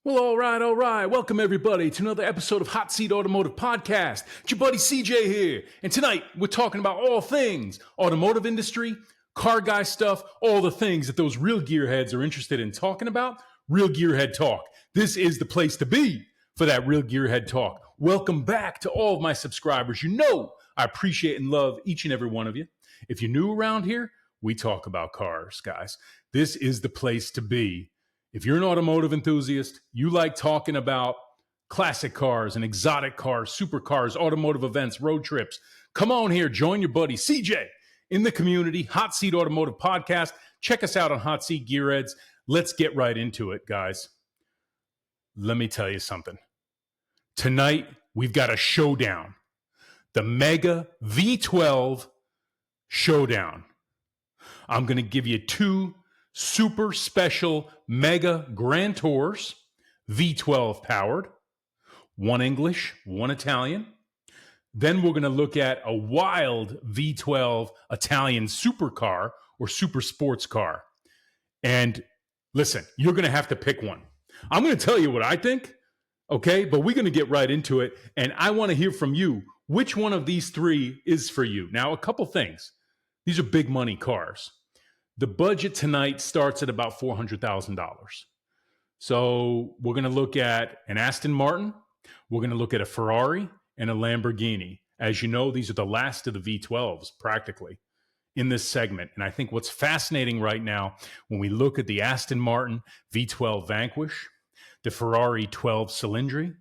Well, all right. Welcome, everybody, to another episode of Hot Seat Automotive Podcast. It's your buddy CJ here. And tonight, we're talking about all things automotive industry, car guy stuff, all the things that those real gearheads are interested in talking about. Real Gearhead Talk. This is the place to be for that Real Gearhead Talk. Welcome back to all of my subscribers. You know I appreciate and love each and every one of you. If you're new around here, we talk about cars, guys. This is the place to be. If you're an automotive enthusiast, you like talking about classic cars and exotic cars, supercars, automotive events, road trips, come on here, join your buddy CJ in the community, Hot Seat Automotive Podcast. Check us out on Hot Seat Gearheads. Let's get right into it, guys. Let me tell you something. Tonight, we've got a showdown. The Mega V12 Showdown. I'm going to give you two super special Mega Grand Tours, V12 powered, one English, one Italian. Then we're going to look at a wild V12 Italian supercar or super sports car. And listen, you're going to have to pick one. I'm going to tell you what I think, okay? But we're going to get right into it. And I want to hear from you. Which one of these three is for you? Now, a couple things. These are big money cars. The budget tonight starts at about $400,000. So we're going to look at an Aston Martin. We're going to look at a Ferrari and a Lamborghini. As you know, these are the last of the V12s practically in this segment. And I think what's fascinating right now, when we look at the Aston Martin V12 Vanquish, the Ferrari 12 Cilindri,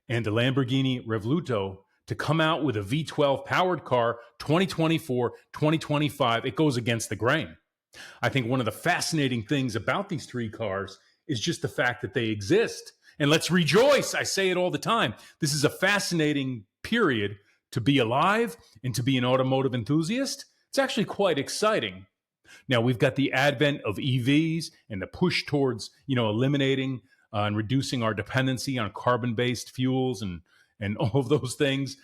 and the Lamborghini Revoluto, to come out with a V12 powered car, 2024, 2025, it goes against the grain. I think one of the fascinating things about these three cars is just the fact that they exist. And let's rejoice. I say it all the time. This is a fascinating period to be alive and to be an automotive enthusiast. It's actually quite exciting. Now, we've got the advent of EVs and the push towards, eliminating and reducing our dependency on carbon-based fuels and all of those things.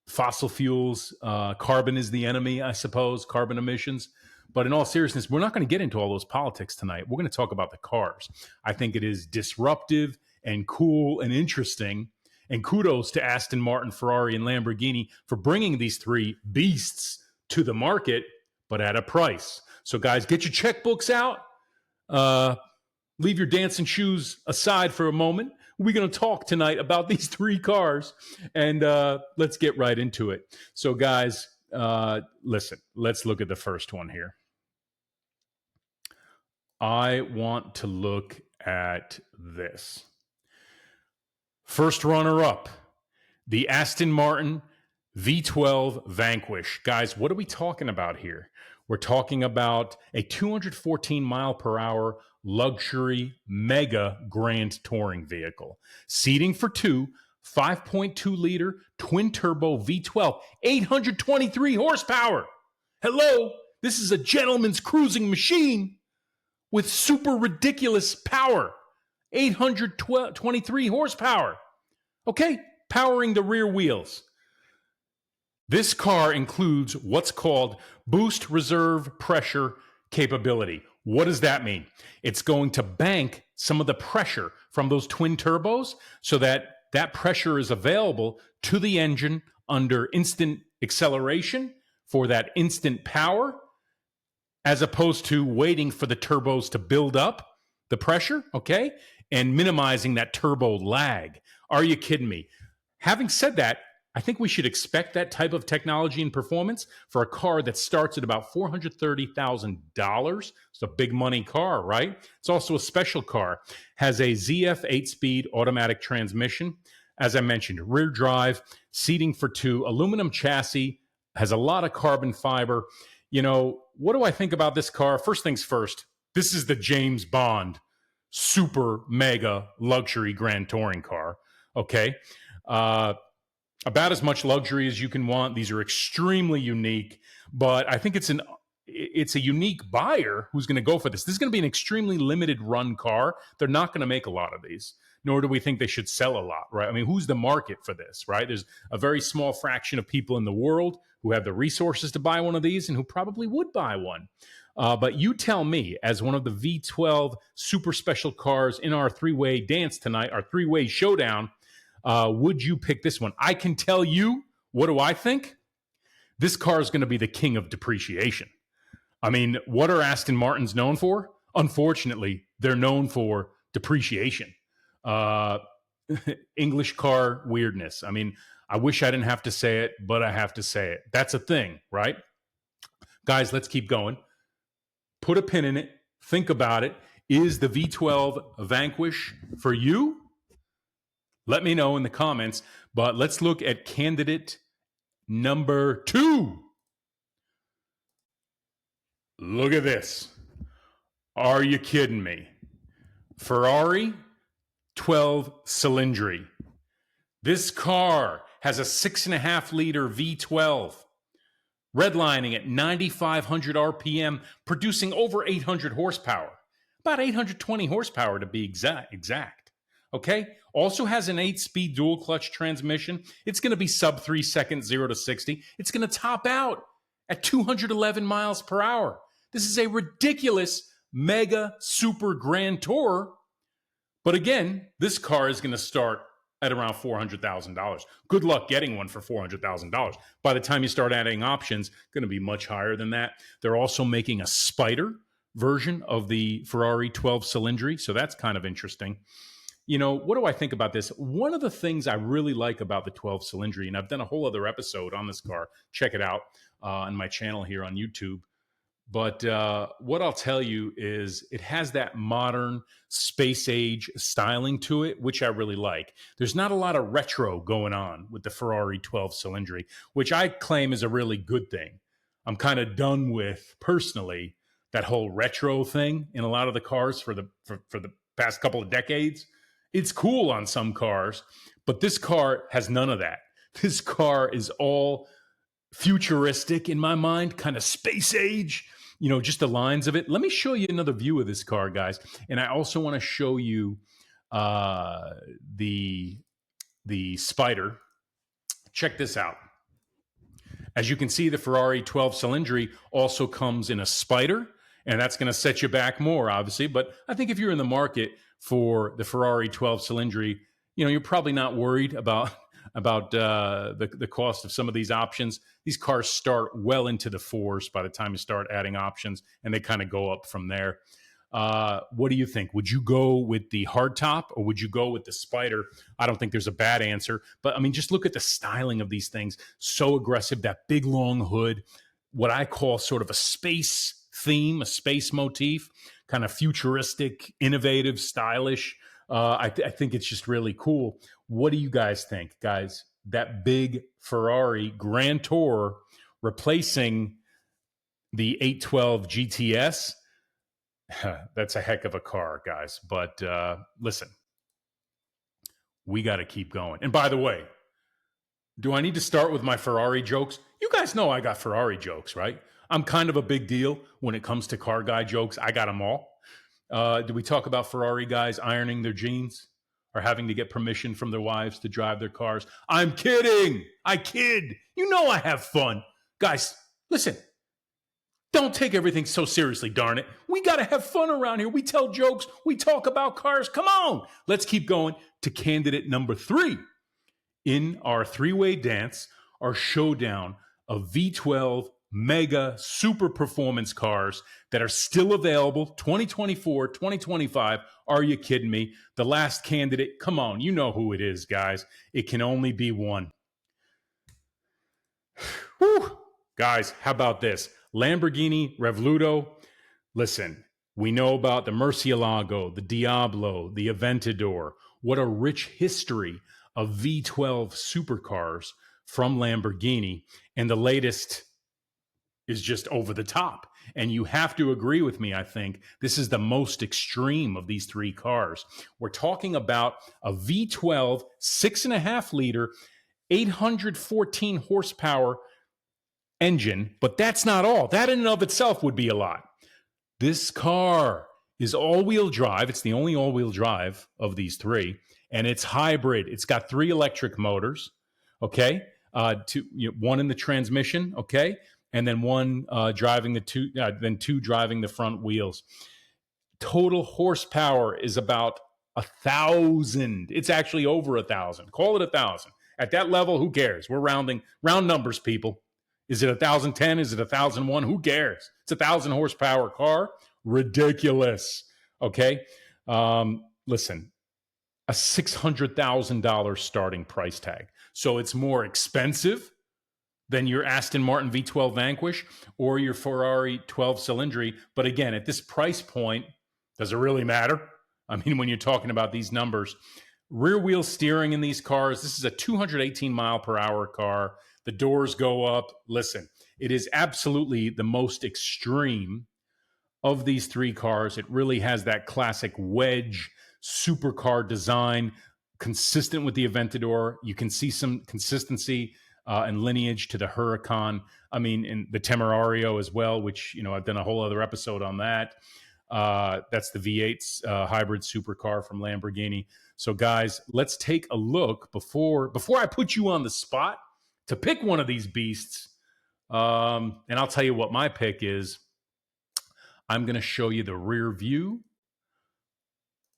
Fossil fuels, carbon is the enemy, I suppose, carbon emissions. But in all seriousness, we're not going to get into all those politics tonight. We're going to talk about the cars. I think it is disruptive and cool and interesting. And kudos to Aston Martin, Ferrari, and Lamborghini for bringing these three beasts to the market, but at a price. So guys, get your checkbooks out. Leave your dancing shoes aside for a moment. We're going to talk tonight about these three cars, and let's get right into it. So, guys, listen, let's look at the first one here. I want to look at this. First runner-up, the Aston Martin V12 Vanquish. Guys, what are we talking about here? We're talking about a 214 mile per hour luxury mega grand touring vehicle. Seating for two, 5.2 liter twin turbo V12, 823 horsepower. Hello, this is a gentleman's cruising machine with super ridiculous power. 823 horsepower. Okay, powering the rear wheels. This car includes what's called boost reserve pressure capability. What does that mean? It's going to bank some of the pressure from those twin turbos so that that pressure is available to the engine under instant acceleration for that instant power, as opposed to waiting for the turbos to build up the pressure, okay, and minimizing that turbo lag. Are you kidding me? Having said that, I think we should expect that type of technology and performance for a car that starts at about $430,000. It's a big money car, right? It's also a special car. Has a ZF 8-speed automatic transmission. As I mentioned, rear drive, seating for two, aluminum chassis, has a lot of carbon fiber. What do I think about this car? First things first, this is the James Bond super mega luxury grand touring car, okay? About as much luxury as you can want. These are extremely unique, but I think it's a unique buyer who's going to go for this. This is going to be an extremely limited run car. They're not going to make a lot of these. nor do we think they should sell a lot, right? I mean, who's the market for this, right? There's a very small fraction of people in the world who have the resources to buy one of these and who probably would buy one. But you tell me, as one of the V12 super special cars in our three-way dance tonight, our three-way showdown, would you pick this one? I can tell you, what do I think? This car is going to be the king of depreciation. I mean, what are Aston Martins known for? Unfortunately, they're known for depreciation. English car weirdness. I mean, I wish I didn't have to say it, but I have to say it. That's a thing, right? Guys, let's keep going. Put a pin in it. Think about it. Is the V12 Vanquish for you? Let me know in the comments. But let's look at candidate number 2. Look at this. Are you kidding me? Ferrari 12 Cylindri. This car has a 6.5 liter V12, redlining at 9,500 RPM, producing over 800 horsepower. About 820 horsepower to be exact. Okay? Also has an 8-speed dual clutch transmission. It's going to be sub 3 seconds, 0 to 60. It's going to top out at 211 miles per hour. This is a ridiculous mega super grand tour. But again, this car is going to start at around $400,000. Good luck getting one for $400,000. By the time you start adding options, going to be much higher than that. They're also making a Spider version of the Ferrari 12 Cylindri, so that's kind of interesting. You know, what do I think about this? One of the things I really like about the 12 Cylindri, and I've done a whole other episode on this car, check it out on my channel here on YouTube. But what I'll tell you is it has that modern space age styling to it, which I really like. There's not a lot of retro going on with the Ferrari 12 Cylindri, which I claim is a really good thing. I'm kind of done with, personally, that whole retro thing in a lot of the cars for the past couple of decades. It's cool on some cars, but this car has none of that. This car is all futuristic in my mind, kind of space age. You know, just the lines of it. Let me show you another view of this car, guys. And I also want to show you the Spider. Check this out. As you can see, the Ferrari 12 Cylindri also comes in a Spider, and that's going to set you back more, obviously. But I think if you're in the market for the Ferrari 12 Cylindri, you know, you're probably not worried about the cost of some of these options. These cars start well into the fours by the time you start adding options, and they kind of go up from there. What do you think? Would you go with the hardtop or would you go with the Spider? I don't think there's a bad answer, but I mean, just look at the styling of these things. So aggressive, that big long hood, what I call sort of a space theme, a space motif, kind of futuristic, innovative, stylish. I think it's just really cool. What do you guys think, guys? That big Ferrari Grand Tour replacing the 812 GTS, that's a heck of a car, guys. But listen, we got to keep going. And by the way, do I need to start with my Ferrari jokes? You guys know I got Ferrari jokes, right? I'm kind of a big deal when it comes to car guy jokes. I got them all. Do we talk about Ferrari guys ironing their jeans or having to get permission from their wives to drive their cars? I'm kidding. I kid. You know I have fun. Guys, listen. Don't take everything so seriously, darn it. We got to have fun around here. We tell jokes. We talk about cars. Come on. Let's keep going to candidate number 3 in our three-way dance, our showdown of V12 mega super performance cars that are still available 2024, 2025. Are you kidding me? The last candidate, come on, you know who it is, guys. It can only be one. Whew. Guys, how about this? Lamborghini Revoluto. Listen, we know about the Murcielago, the Diablo, the Aventador. What a rich history of V12 supercars from Lamborghini. And the latest is just over the top. And you have to agree with me, I think. This is the most extreme of these three cars. We're talking about a V12 6.5 liter, 814 horsepower engine, but that's not all. That in and of itself would be a lot. This car is all-wheel drive. It's the only all-wheel drive of these three. and it's hybrid. It's got 3 electric motors, okay? One in the transmission, okay? And then one driving then 2 driving the front wheels. Total horsepower is about 1,000. It's actually over 1,000. Call it 1,000. At that level, who cares? We're round numbers, people. Is it 1,010? Is it 1,001? Who cares? It's 1,000 horsepower car. Ridiculous. Okay. Listen, a $600,000 starting price tag. So it's more expensive than your Aston Martin V12 Vanquish or your Ferrari 12 Cylindri. But again, at this price point, does it really matter? I mean, when you're talking about these numbers, rear wheel steering in these cars, this is a 218 mile per hour car. The doors go up. Listen, it is absolutely the most extreme of these 3 cars. It really has that classic wedge supercar design, consistent with the Aventador. You can see some consistency and lineage to the Huracan. I mean, in the Temerario as well, which, I've done a whole other episode on that. That's the V8 hybrid supercar from Lamborghini. So, guys, let's take a look before I put you on the spot to pick one of these beasts. And I'll tell you what my pick is. I'm going to show you the rear view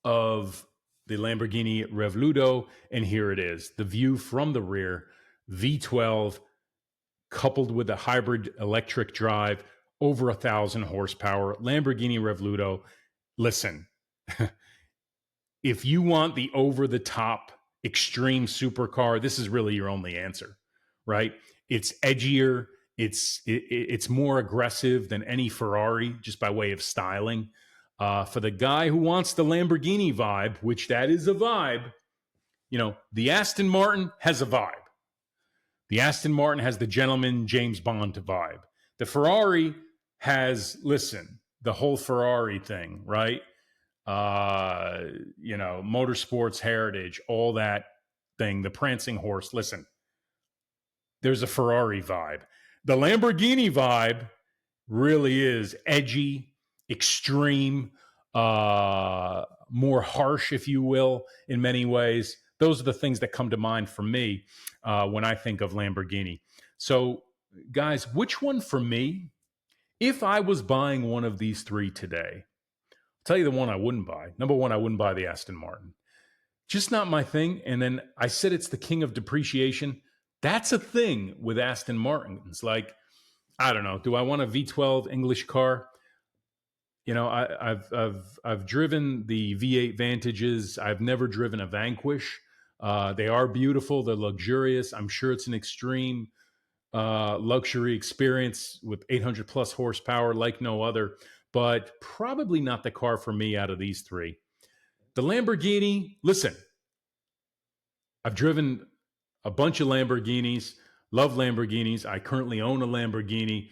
of the Lamborghini Revoluto, and here it is. The view from the rear, V12, coupled with a hybrid electric drive, over 1,000 horsepower, Lamborghini Revoluto. Listen, if you want the over-the-top extreme supercar, this is really your only answer, right? It's edgier. It's more aggressive than any Ferrari, just by way of styling. For the guy who wants the Lamborghini vibe, which that is a vibe, the Aston Martin has a vibe. The Aston Martin has the gentleman James Bond vibe. The Ferrari has, the whole Ferrari thing, right? Motorsports heritage, all that thing, the prancing horse. Listen, there's a Ferrari vibe. The Lamborghini vibe really is edgy, extreme, more harsh, if you will, in many ways. Those are the things that come to mind for me when I think of Lamborghini. So, guys, which one for me? If I was buying one of these 3 today, I'll tell you the one I wouldn't buy. Number 1, I wouldn't buy the Aston Martin. Just not my thing. And then I said it's the king of depreciation. That's a thing with Aston Martins. Like, I don't know. Do I want a V12 English car? I've driven the V8 Vantages. I've never driven a Vanquish. They are beautiful. They're luxurious. I'm sure it's an extreme luxury experience with 800 plus horsepower like no other, but probably not the car for me out of these 3. The Lamborghini, listen, I've driven a bunch of Lamborghinis, love Lamborghinis. I currently own a Lamborghini.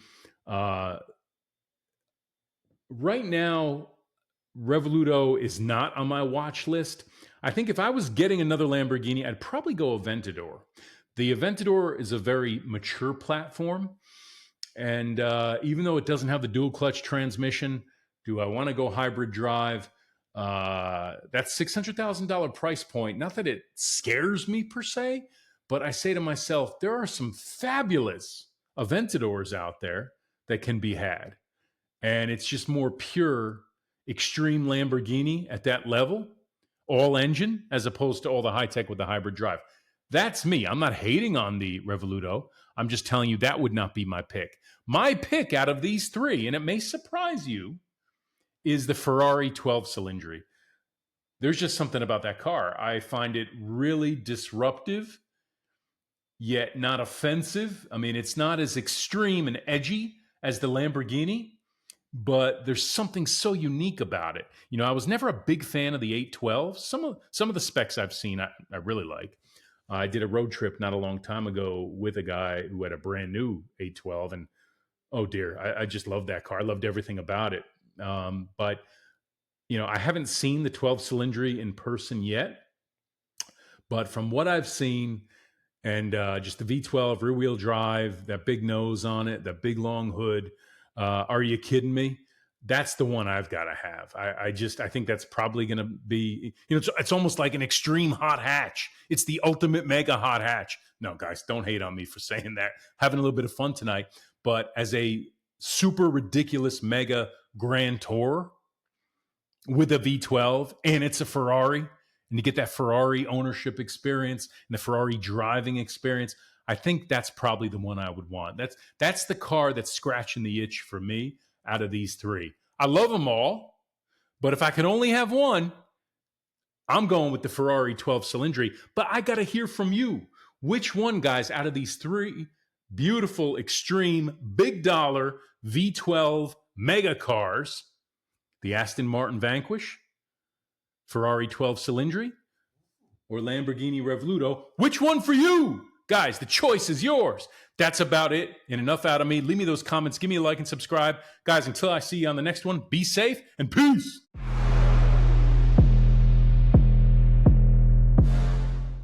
Right now, Revoluto is not on my watch list. I think if I was getting another Lamborghini, I'd probably go Aventador. The Aventador is a very mature platform. And even though it doesn't have the dual clutch transmission, do I want to go hybrid drive? That $600,000 price point, not that it scares me per se, but I say to myself, there are some fabulous Aventadors out there that can be had. And it's just more pure, extreme Lamborghini at that level, all engine, as opposed to all the high tech with the hybrid drive. That's me. I'm not hating on the Revoluto. I'm just telling you that would not be my pick. My pick out of these 3, and it may surprise you, is the Ferrari 12 Cylindri. There's just something about that car. I find it really disruptive, yet not offensive. I mean, it's not as extreme and edgy as the Lamborghini, but there's something so unique about it. I was never a big fan of the 812. Some of the specs I've seen, I really like. I did a road trip not a long time ago with a guy who had a brand new 812, and oh dear, I just loved that car. I loved everything about it. But I haven't seen the 12 Cylindri in person yet, but from what I've seen, and just the V12 rear wheel drive, that big nose on it, that big long hood. Are you kidding me? That's the one I've got to have. I think that's probably going to be, it's almost like an extreme hot hatch. It's the ultimate mega hot hatch. No, guys, don't hate on me for saying that. Having a little bit of fun tonight. But as a super ridiculous mega grand tour with a V12 and it's a Ferrari, and you get that Ferrari ownership experience and the Ferrari driving experience, I think that's probably the one I would want. That's the car that's scratching the itch for me out of these three. I love them all, but if I could only have one, I'm going with the Ferrari 12 Cylindri. But I got to hear from you. Which one, guys, out of these three beautiful, extreme, big dollar V12 mega cars, the Aston Martin Vanquish, Ferrari 12 Cylindri, or Lamborghini Revoluto, which one for you? Guys, the choice is yours. That's about it. And enough out of me. Leave me those comments. Give me a like and subscribe. Guys, until I see you on the next one, be safe and peace.